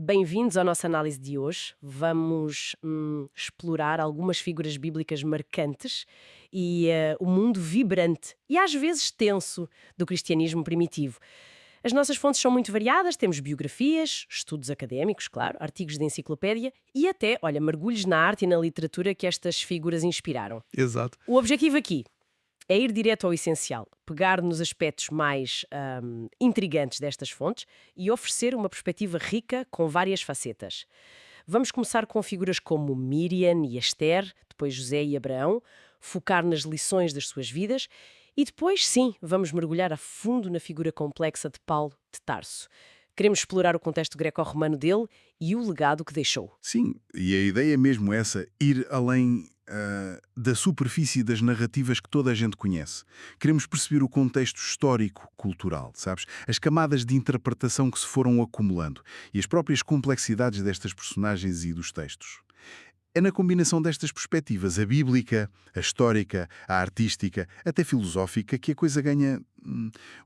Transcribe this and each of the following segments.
Bem-vindos à nossa análise de hoje. Vamos explorar algumas figuras bíblicas marcantes e o mundo vibrante e às vezes tenso do cristianismo primitivo. As nossas fontes são muito variadas, temos biografias, estudos académicos, claro, artigos de enciclopédia e até, olha, mergulhos na arte e na literatura que estas figuras inspiraram. Exato. O objetivo aqui é ir direto ao essencial, pegar nos aspectos mais intrigantes destas fontes e oferecer uma perspectiva rica com várias facetas. Vamos começar com figuras como Miriam e Esther, depois José e Abraão, focar nas lições das suas vidas e depois, sim, vamos mergulhar a fundo na figura complexa de Paulo de Tarso. Queremos explorar o contexto greco-romano dele e o legado que deixou. Sim, e a ideia é mesmo essa, ir além da superfície das narrativas que toda a gente conhece. Queremos perceber o contexto histórico-cultural, sabes? As camadas de interpretação que se foram acumulando e as próprias complexidades destas personagens e dos textos. É na combinação destas perspectivas, a bíblica, a histórica, a artística, até filosófica, que a coisa ganha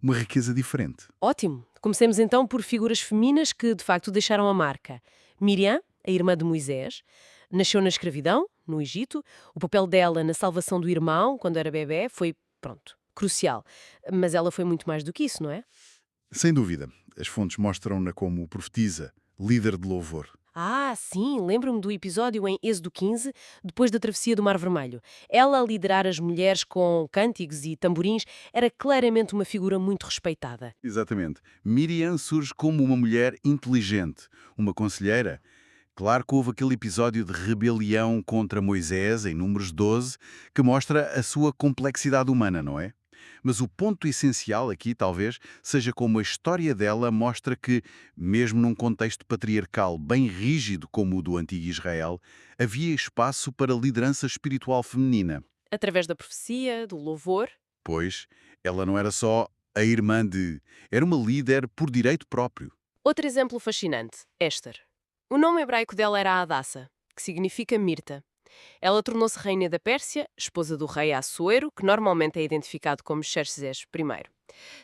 uma riqueza diferente. Ótimo! Comecemos então por figuras femininas que de facto deixaram a marca. Miriam, a irmã de Moisés, nasceu na escravidão, no Egito. O papel dela na salvação do irmão, quando era bebé, foi, pronto, crucial. Mas ela foi muito mais do que isso, não é? Sem dúvida, as fontes mostram-na como profetisa, líder de louvor. Ah, sim, lembro-me do episódio em Êxodo 15, depois da travessia do Mar Vermelho. Ela a liderar as mulheres com cânticos e tamborins era claramente uma figura muito respeitada. Exatamente. Miriam surge como uma mulher inteligente, uma conselheira. Claro que houve aquele episódio de rebelião contra Moisés, em Números 12, que mostra a sua complexidade humana, não é? Mas o ponto essencial aqui, talvez, seja como a história dela mostra que, mesmo num contexto patriarcal bem rígido como o do antigo Israel, havia espaço para liderança espiritual feminina. Através da profecia, do louvor. Pois, ela não era só a irmã de... Era uma líder por direito próprio. Outro exemplo fascinante, Esther. O nome hebraico dela era Hadassa, que significa Mirta. Ela tornou-se rainha da Pérsia, esposa do rei Assuero, que normalmente é identificado como Xerxes I.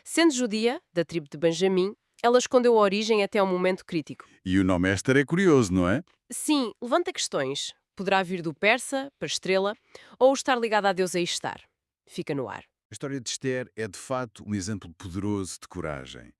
Sendo judia, da tribo de Benjamim, ela escondeu a origem até ao momento crítico. E o nome Esther é curioso, não é? Sim, levanta questões. Poderá vir do persa, para estrela, ou estar ligada a Deus a Ishtar. Fica no ar. A história de Esther é, de fato, um exemplo poderoso de coragem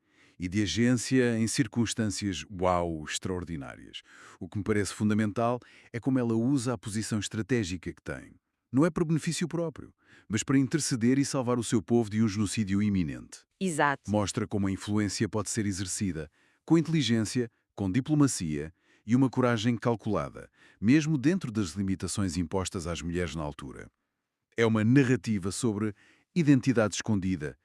e de agência em circunstâncias, uau, extraordinárias. O que me parece fundamental é como ela usa a posição estratégica que tem. Não é por benefício próprio, mas para interceder e salvar o seu povo de um genocídio iminente. Exato. Mostra como a influência pode ser exercida com inteligência, com diplomacia e uma coragem calculada, mesmo dentro das limitações impostas às mulheres na altura. É uma narrativa sobre identidade escondida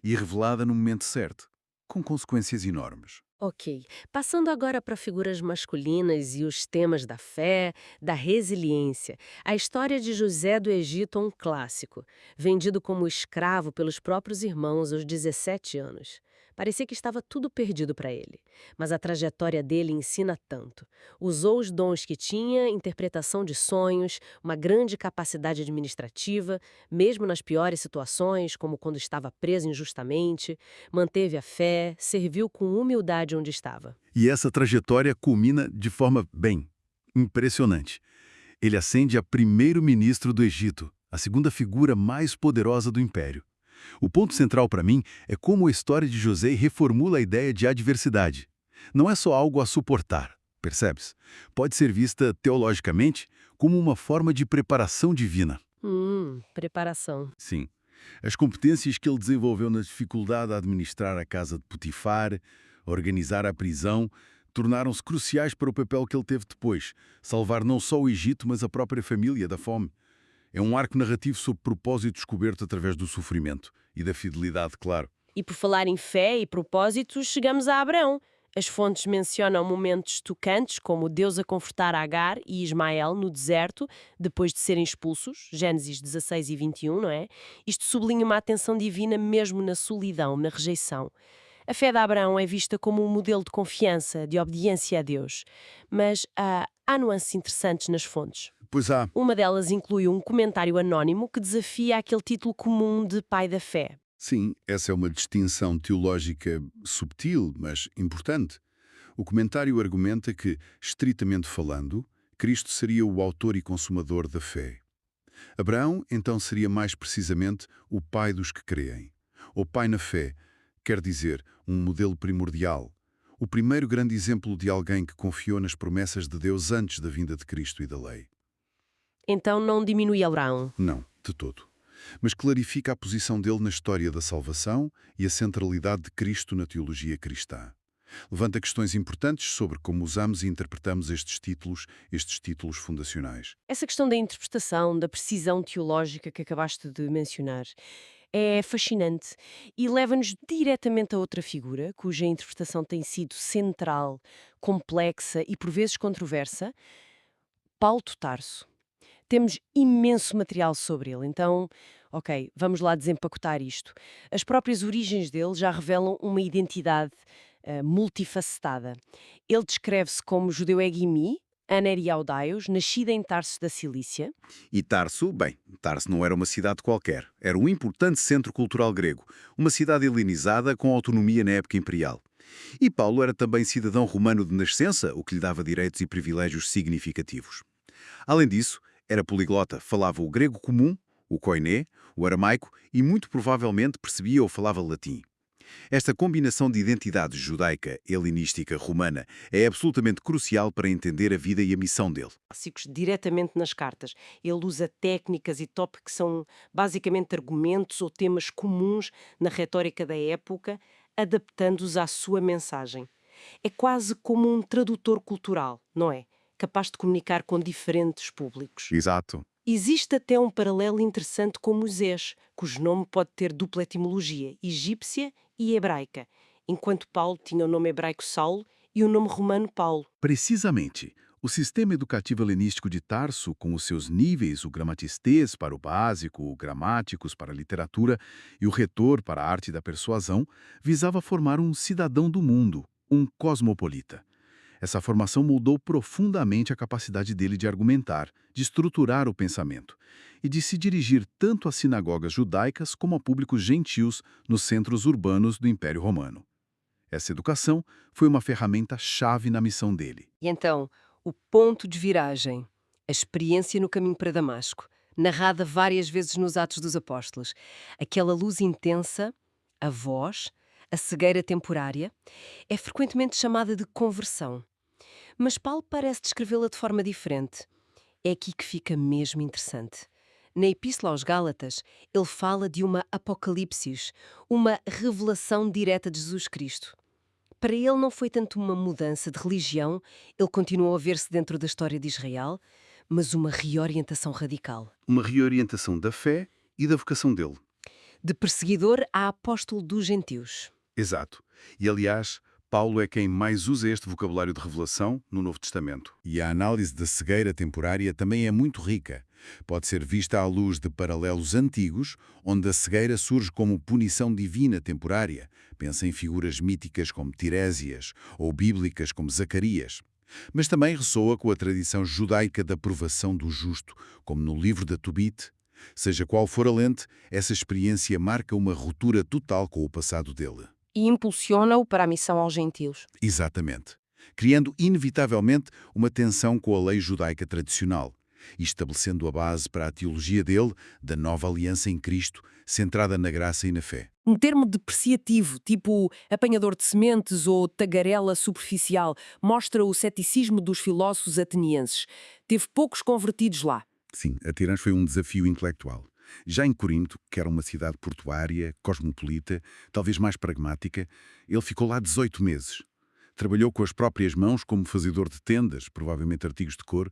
e revelada no momento certo, com consequências enormes. Ok. Passando agora para figuras masculinas e os temas da fé, da resiliência. A história de José do Egito é um clássico, vendido como escravo pelos próprios irmãos aos 17 anos. Parecia que estava tudo perdido para ele, mas a trajetória dele ensina tanto. Usou os dons que tinha, interpretação de sonhos, uma grande capacidade administrativa, mesmo nas piores situações, como quando estava preso injustamente, manteve a fé, serviu com humildade onde estava. E essa trajetória culmina de forma bem impressionante. Ele ascende a primeiro-ministro do Egito, a segunda figura mais poderosa do império. O ponto central para mim é como a história de José reformula a ideia de adversidade. Não é só algo a suportar, percebes? Pode ser vista teologicamente como uma forma de preparação divina. Preparação. Sim. As competências que ele desenvolveu na dificuldade a administrar a casa de Potifar, organizar a prisão, tornaram-se cruciais para o papel que ele teve depois, salvar não só o Egito, mas a própria família da fome. É um arco narrativo sobre propósito descoberto através do sofrimento e da fidelidade, claro. E por falar em fé e propósitos, chegamos a Abraão. As fontes mencionam momentos tocantes, como Deus a confortar Agar e Ismael no deserto, depois de serem expulsos, Gênesis 16 e 21, não é? Isto sublinha uma atenção divina mesmo na solidão, na rejeição. A fé de Abraão é vista como um modelo de confiança, de obediência a Deus. Mas há nuances interessantes nas fontes. Pois há. Uma delas inclui um comentário anónimo que desafia aquele título comum de pai da fé. Sim, essa é uma distinção teológica subtil, mas importante. O comentário argumenta que, estritamente falando, Cristo seria o autor e consumador da fé. Abraão, então, seria mais precisamente o pai dos que creem. O pai na fé, quer dizer, um modelo primordial. O primeiro grande exemplo de alguém que confiou nas promessas de Deus antes da vinda de Cristo e da lei. Então não diminui Abraão. Não, de todo. Mas clarifica a posição dele na história da salvação e a centralidade de Cristo na teologia cristã. Levanta questões importantes sobre como usamos e interpretamos estes títulos fundacionais. Essa questão da interpretação, da precisão teológica que acabaste de mencionar, é fascinante e leva-nos diretamente a outra figura, cuja interpretação tem sido central, complexa e por vezes controversa, Paulo de Tarso. Temos imenso material sobre ele, então, ok, vamos lá desempacotar isto. As próprias origens dele já revelam uma identidade multifacetada. Ele descreve-se como judeu egimi, aneriaudaios, nascido em Tarso da Cilícia. E Tarso, bem, Tarso não era uma cidade qualquer. Era um importante centro cultural grego, uma cidade helenizada com autonomia na época imperial. E Paulo era também cidadão romano de nascença, o que lhe dava direitos e privilégios significativos. Além disso, era poliglota, falava o grego comum, o koiné, o aramaico e muito provavelmente percebia ou falava latim. Esta combinação de identidade judaica, helenística, romana é absolutamente crucial para entender a vida e a missão dele. Clássicos diretamente nas cartas. Ele usa técnicas e tópicos que são basicamente argumentos ou temas comuns na retórica da época, adaptando-os à sua mensagem. É quase como um tradutor cultural, não é? Capaz de comunicar com diferentes públicos. Exato. Existe até um paralelo interessante com Moisés, cujo nome pode ter dupla etimologia, egípcia e hebraica, enquanto Paulo tinha o nome hebraico Saulo e o nome romano Paulo. Precisamente, o sistema educativo helenístico de Tarso, com os seus níveis, o gramatistês para o básico, o gramáticos para a literatura e o retor para a arte da persuasão, visava formar um cidadão do mundo, um cosmopolita. Essa formação moldou profundamente a capacidade dele de argumentar, de estruturar o pensamento e de se dirigir tanto às sinagogas judaicas como a públicos gentios nos centros urbanos do Império Romano. Essa educação foi uma ferramenta-chave na missão dele. E então, o ponto de viragem, a experiência no caminho para Damasco, narrada várias vezes nos Atos dos Apóstolos. Aquela luz intensa, a voz, a cegueira temporária, é frequentemente chamada de conversão. Mas Paulo parece descrevê-la de forma diferente. É aqui que fica mesmo interessante. Na Epístola aos Gálatas, ele fala de uma apocalipsis, uma revelação direta de Jesus Cristo. Para ele não foi tanto uma mudança de religião, ele continuou a ver-se dentro da história de Israel, mas uma reorientação radical. Uma reorientação da fé e da vocação dele. De perseguidor a apóstolo dos gentios. Exato. E, aliás, Paulo é quem mais usa este vocabulário de revelação no Novo Testamento. E a análise da cegueira temporária também é muito rica. Pode ser vista à luz de paralelos antigos, onde a cegueira surge como punição divina temporária. Pensa em figuras míticas como Tirésias ou bíblicas como Zacarias. Mas também ressoa com a tradição judaica da provação do justo, como no livro da Tobit. Seja qual for a lente, essa experiência marca uma ruptura total com o passado dele. E impulsiona-o para a missão aos gentios. Exatamente. Criando inevitavelmente uma tensão com a lei judaica tradicional e estabelecendo a base para a teologia dele, da nova aliança em Cristo, centrada na graça e na fé. Um termo depreciativo, tipo apanhador de sementes ou tagarela superficial, mostra o ceticismo dos filósofos atenienses. Teve poucos convertidos lá. Sim, a Tirãs foi um desafio intelectual. Já em Corinto, que era uma cidade portuária, cosmopolita, talvez mais pragmática, ele ficou lá 18 meses. Trabalhou com as próprias mãos como fazedor de tendas, provavelmente artigos de cor.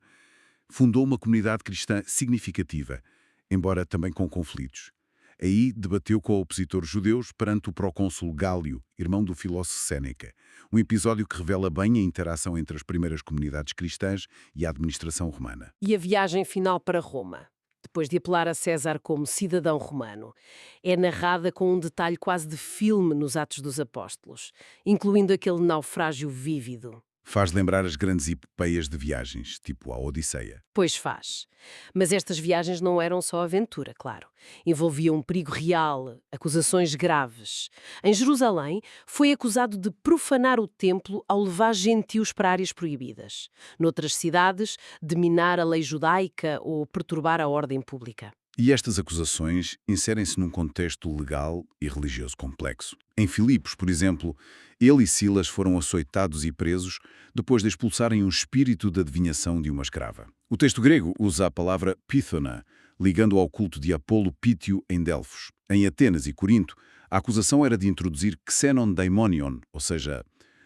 Fundou uma comunidade cristã significativa, embora também com conflitos. Aí debateu com opositores judeus perante o procônsul Gálio, irmão do filósofo Séneca. Um episódio que revela bem a interação entre as primeiras comunidades cristãs e a administração romana. E a viagem final para Roma, depois de apelar a César como cidadão romano, é narrada com um detalhe quase de filme nos Atos dos Apóstolos, incluindo aquele naufrágio vívido. Faz lembrar as grandes epopeias de viagens, tipo a Odisseia. Pois faz. Mas estas viagens não eram só aventura, claro. Envolviam um perigo real, acusações graves. Em Jerusalém, foi acusado de profanar o templo ao levar gentios para áreas proibidas. Noutras cidades, de minar a lei judaica ou perturbar a ordem pública. E estas acusações inserem-se num contexto legal e religioso complexo. Em Filipos, por exemplo, ele e Silas foram açoitados e presos depois de expulsarem um espírito de adivinhação de uma escrava. O texto grego usa a palavra pithona, ligando ao culto de Apolo Pítio em Delfos. Em Atenas e Corinto, a acusação era de introduzir xenon daimonion, ou seja,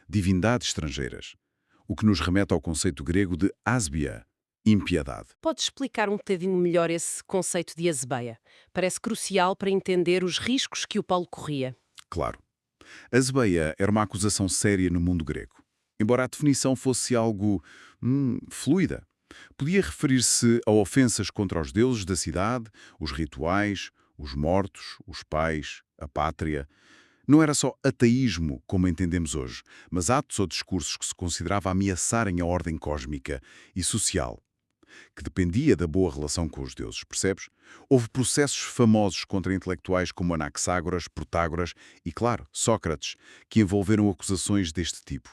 divindades estrangeiras, o que nos remete ao conceito grego de asbia, impiedade. Pode explicar um bocadinho melhor esse conceito de azebeia? Parece crucial para entender os riscos que o Paulo corria. Claro. A zebeia era uma acusação séria no mundo grego. Embora a definição fosse algo fluida, podia referir-se a ofensas contra os deuses da cidade, os rituais, os mortos, os pais, a pátria. Não era só ateísmo, como entendemos hoje, mas atos ou discursos que se considerava ameaçarem a ordem cósmica e social, que dependia da boa relação com os deuses, percebes? Houve processos famosos contra intelectuais como Anaxágoras, Protágoras e, claro, Sócrates, que envolveram acusações deste tipo.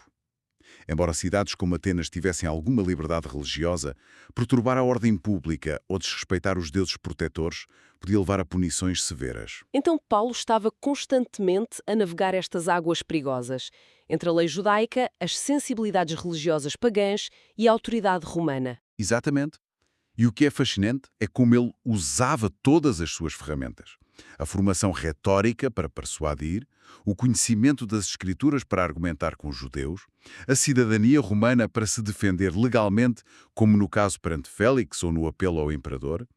Embora cidades como Atenas tivessem alguma liberdade religiosa, perturbar a ordem pública ou desrespeitar os deuses protetores podia levar a punições severas. Então Paulo estava constantemente a navegar estas águas perigosas, entre a lei judaica, as sensibilidades religiosas pagãs e a autoridade romana. Exatamente. E o que é fascinante é como ele usava todas as suas ferramentas. A formação retórica para persuadir, o conhecimento das escrituras para argumentar com os judeus, a cidadania romana para se defender legalmente, como no caso perante Félix ou no apelo ao imperador,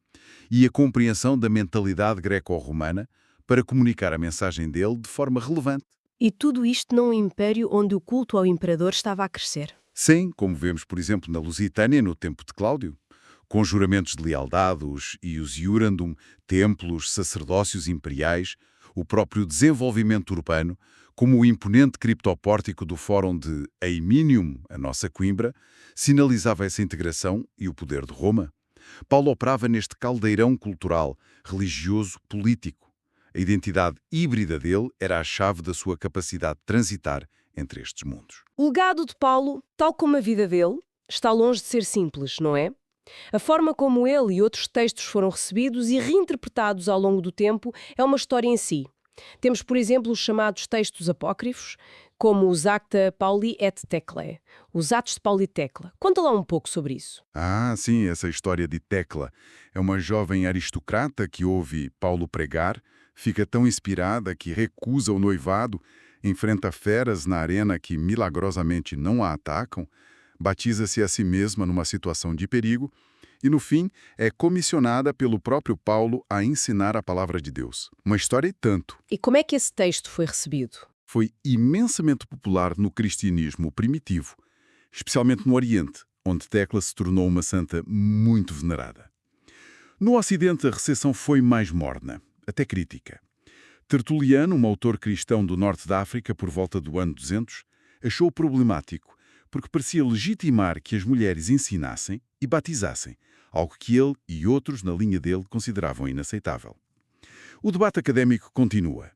e a compreensão da mentalidade greco-romana para comunicar a mensagem dele de forma relevante. E tudo isto num império onde o culto ao imperador estava a crescer. Sim, como vemos, por exemplo, na Lusitânia, no tempo de Cláudio, com juramentos de lealdade, os iurandum, templos, sacerdócios imperiais, o próprio desenvolvimento urbano, como o imponente criptopórtico do Fórum de Aeminium, a nossa Coimbra, sinalizava essa integração e o poder de Roma. Paulo operava neste caldeirão cultural, religioso, político. A identidade híbrida dele era a chave da sua capacidade de transitar entre estes mundos. O legado de Paulo, tal como a vida dele, está longe de ser simples, não é? A forma como ele e outros textos foram recebidos e reinterpretados ao longo do tempo é uma história em si. Temos, por exemplo, os chamados textos apócrifos, como os Acta Pauli et Teclae, os Atos de Paulo e Tecla. Conta lá um pouco sobre isso. Ah, sim, essa história de Tecla. É uma jovem aristocrata que ouve Paulo pregar, fica tão inspirada que recusa o noivado, enfrenta feras na arena que milagrosamente não a atacam, batiza-se a si mesma numa situação de perigo e, no fim, é comissionada pelo próprio Paulo a ensinar a palavra de Deus. Uma história e tanto. E como é que esse texto foi recebido? Foi imensamente popular no cristianismo primitivo, especialmente no Oriente, onde Tecla se tornou uma santa muito venerada. No Ocidente, a recepção foi mais morna, até crítica. Tertuliano, um autor cristão do norte da África por volta do ano 200, achou problemático porque parecia legitimar que as mulheres ensinassem e batizassem, algo que ele e outros na linha dele consideravam inaceitável. O debate académico continua.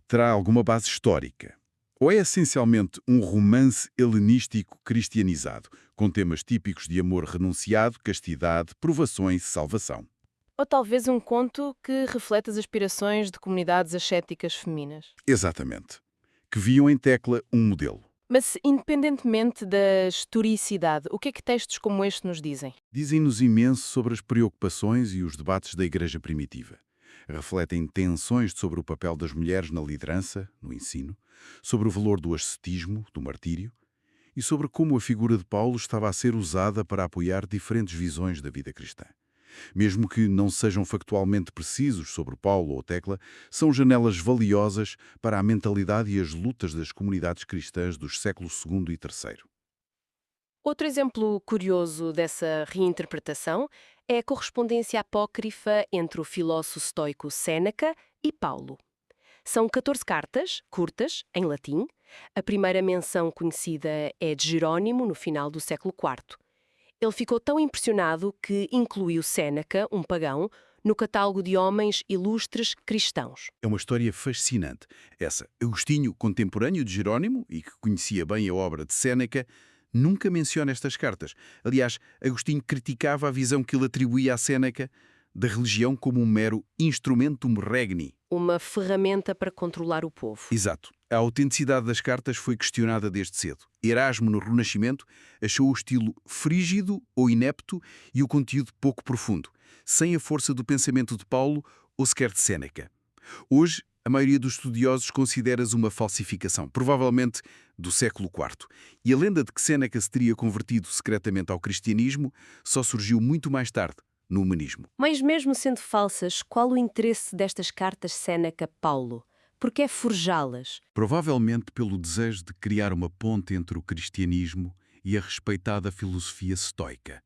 Terá alguma base histórica? Ou é essencialmente um romance helenístico cristianizado, com temas típicos de amor renunciado, castidade, provações e salvação? Ou talvez um conto que reflete as aspirações de comunidades ascéticas femininas. Exatamente. Que viam em Tecla um modelo. Mas, independentemente da historicidade, o que é que textos como este nos dizem? Dizem-nos imenso sobre as preocupações e os debates da Igreja primitiva. Refletem tensões sobre o papel das mulheres na liderança, no ensino, sobre o valor do ascetismo, do martírio, e sobre como a figura de Paulo estava a ser usada para apoiar diferentes visões da vida cristã. Mesmo que não sejam factualmente precisos sobre Paulo ou Tecla, são janelas valiosas para a mentalidade e as lutas das comunidades cristãs dos séculos II e III. Outro exemplo curioso dessa reinterpretação é a correspondência apócrifa entre o filósofo estoico Séneca e Paulo. São 14 cartas, curtas, em latim, A primeira menção conhecida é de Jerónimo, no final do século IV. Ele ficou tão impressionado que incluiu Séneca, um pagão, no catálogo de homens ilustres cristãos. É uma história fascinante. Essa, Agostinho, contemporâneo de Jerónimo, e que conhecia bem a obra de Séneca, nunca menciona estas cartas. Aliás, Agostinho criticava a visão que ele atribuía a Séneca da religião como um mero instrumentum regni. Uma ferramenta para controlar o povo. Exato. A autenticidade das cartas foi questionada desde cedo. Erasmo, no Renascimento, achou o estilo frígido ou inepto e o conteúdo pouco profundo, sem a força do pensamento de Paulo ou sequer de Séneca. Hoje, a maioria dos estudiosos considera-as uma falsificação, provavelmente do século IV. E a lenda de que Séneca se teria convertido secretamente ao cristianismo só surgiu muito mais tarde, no humanismo. Mas mesmo sendo falsas, qual o interesse destas cartas Séneca-Paulo? Por que é forjá-las? Provavelmente pelo desejo de criar uma ponte entre o cristianismo e a respeitada filosofia estoica.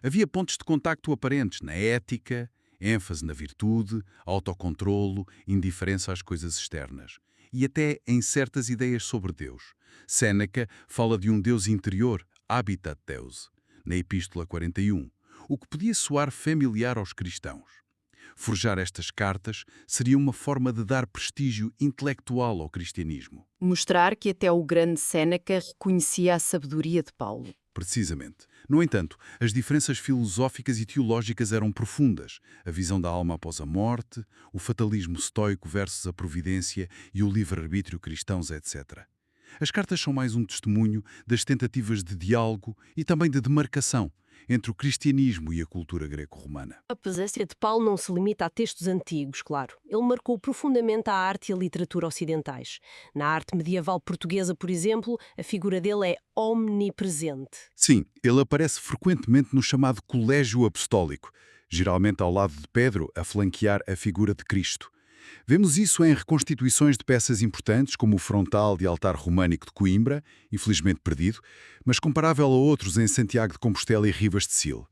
Havia pontos de contacto aparentes na ética, ênfase na virtude, autocontrolo, indiferença às coisas externas. E até em certas ideias sobre Deus. Séneca fala de um Deus interior, habitat Deus, na Epístola 41, o que podia soar familiar aos cristãos. Forjar estas cartas seria uma forma de dar prestígio intelectual ao cristianismo. Mostrar que até o grande Séneca reconhecia a sabedoria de Paulo. Precisamente. No entanto, as diferenças filosóficas e teológicas eram profundas. A visão da alma após a morte, o fatalismo estoico versus a providência e o livre-arbítrio cristãos, etc. As cartas são mais um testemunho das tentativas de diálogo e também de demarcação entre o cristianismo e a cultura greco-romana. A presença de Paulo não se limita a textos antigos, claro. Ele marcou profundamente a arte e a literatura ocidentais. Na arte medieval portuguesa, por exemplo, a figura dele é omnipresente. Sim, ele aparece frequentemente no chamado Colégio Apostólico, geralmente ao lado de Pedro, a flanquear a figura de Cristo. Vemos isso em reconstituições de peças importantes, como o frontal de altar românico de Coimbra, infelizmente perdido, mas comparável a outros em Santiago de Compostela e Rivas de Sil.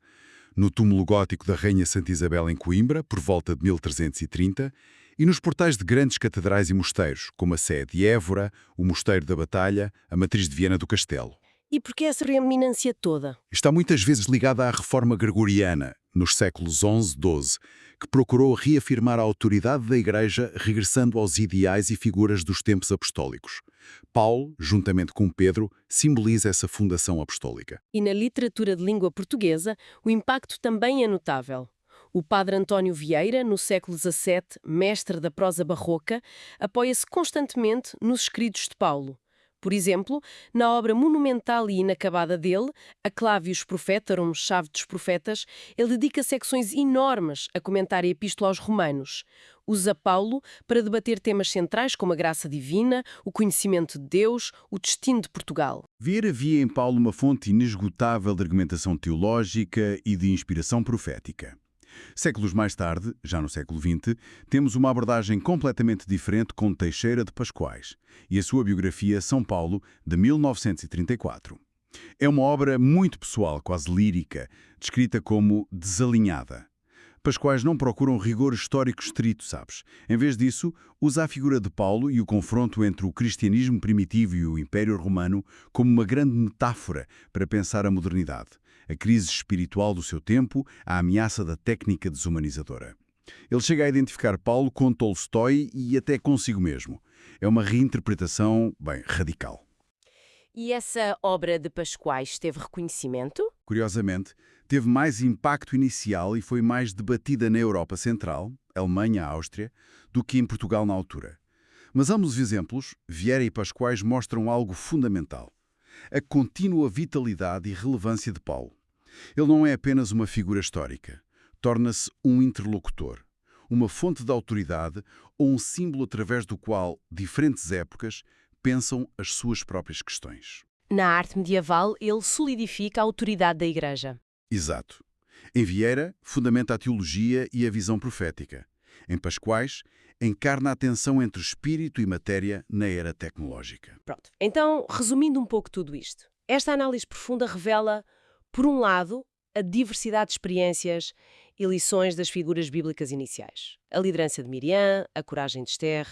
No túmulo gótico da Rainha Santa Isabel em Coimbra, por volta de 1330, e nos portais de grandes catedrais e mosteiros, como a Sé de Évora, o Mosteiro da Batalha, a Matriz de Viana do Castelo. E por que essa reeminência toda? Está muitas vezes ligada à reforma gregoriana, nos séculos XI, XII, que procurou reafirmar a autoridade da Igreja regressando aos ideais e figuras dos tempos apostólicos. Paulo, juntamente com Pedro, simboliza essa fundação apostólica. E na literatura de língua portuguesa, o impacto também é notável. O padre António Vieira, no século XVII, mestre da prosa barroca, apoia-se constantemente nos escritos de Paulo. Por exemplo, na obra monumental e inacabada dele, A Clavius Profetarum, Chave dos Profetas, ele dedica secções enormes a comentar a Epístola aos Romanos. Usa Paulo para debater temas centrais como a graça divina, o conhecimento de Deus, o destino de Portugal. Vieira via em Paulo uma fonte inesgotável de argumentação teológica e de inspiração profética. Séculos mais tarde, já no século XX, temos uma abordagem completamente diferente com Teixeira de Pascoais e a sua biografia São Paulo, de 1934. É uma obra muito pessoal, quase lírica, descrita como desalinhada. Pascoais não procura um rigor histórico estrito, sabes? Em vez disso, usa a figura de Paulo e o confronto entre o cristianismo primitivo e o Império Romano como uma grande metáfora para pensar a modernidade, a crise espiritual do seu tempo, a ameaça da técnica desumanizadora. Ele chega a identificar Paulo com Tolstói e até consigo mesmo. É uma reinterpretação, bem, radical. E essa obra de Pascoais teve reconhecimento? Curiosamente, teve mais impacto inicial e foi mais debatida na Europa Central, Alemanha, Áustria, do que em Portugal na altura. Mas ambos os exemplos, Vieira e Pascoais, mostram algo fundamental: a contínua vitalidade e relevância de Paulo. Ele não é apenas uma figura histórica, torna-se um interlocutor, uma fonte de autoridade ou um símbolo através do qual diferentes épocas pensam as suas próprias questões. Na arte medieval, ele solidifica a autoridade da Igreja. Exato. Em Vieira, fundamenta a teologia e a visão profética. Em Pascoais, encarna a tensão entre espírito e matéria na era tecnológica. Pronto. Então, resumindo um pouco tudo isto, esta análise profunda revela, por um lado, a diversidade de experiências e lições das figuras bíblicas iniciais. A liderança de Miriam, a coragem de Esther,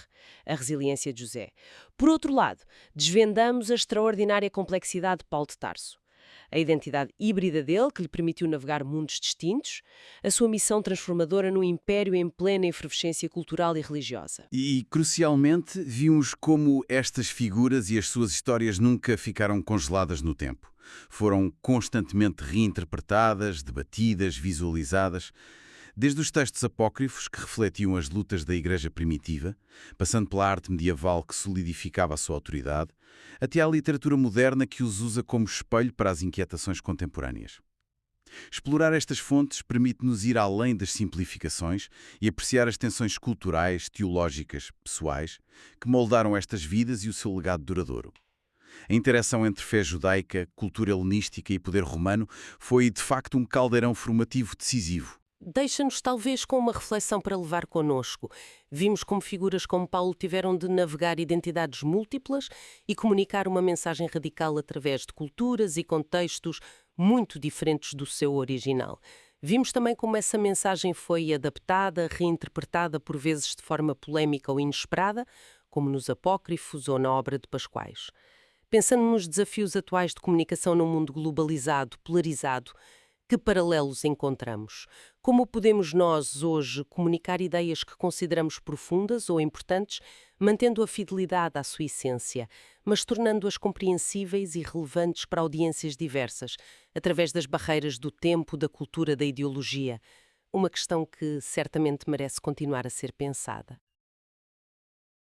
a resiliência de José. Por outro lado, desvendamos a extraordinária complexidade de Paulo de Tarso. A identidade híbrida dele, que lhe permitiu navegar mundos distintos, a sua missão transformadora no império em plena efervescência cultural e religiosa. E, crucialmente, vimos como estas figuras e as suas histórias nunca ficaram congeladas no tempo. Foram constantemente reinterpretadas, debatidas, visualizadas, desde os textos apócrifos que refletiam as lutas da Igreja primitiva, passando pela arte medieval que solidificava a sua autoridade, até à literatura moderna que os usa como espelho para as inquietações contemporâneas. Explorar estas fontes permite-nos ir além das simplificações e apreciar as tensões culturais, teológicas, pessoais, que moldaram estas vidas e o seu legado duradouro. A interação entre fé judaica, cultura helenística e poder romano foi, de facto, um caldeirão formativo decisivo. Deixa-nos talvez com uma reflexão para levar connosco. Vimos como figuras como Paulo tiveram de navegar identidades múltiplas e comunicar uma mensagem radical através de culturas e contextos muito diferentes do seu original. Vimos também como essa mensagem foi adaptada, reinterpretada por vezes de forma polémica ou inesperada, como nos apócrifos ou na obra de Pascoais. Pensando nos desafios atuais de comunicação num mundo globalizado, polarizado, que paralelos encontramos? Como podemos nós, hoje, comunicar ideias que consideramos profundas ou importantes, mantendo a fidelidade à sua essência, mas tornando-as compreensíveis e relevantes para audiências diversas, através das barreiras do tempo, da cultura, da ideologia? Uma questão que certamente merece continuar a ser pensada.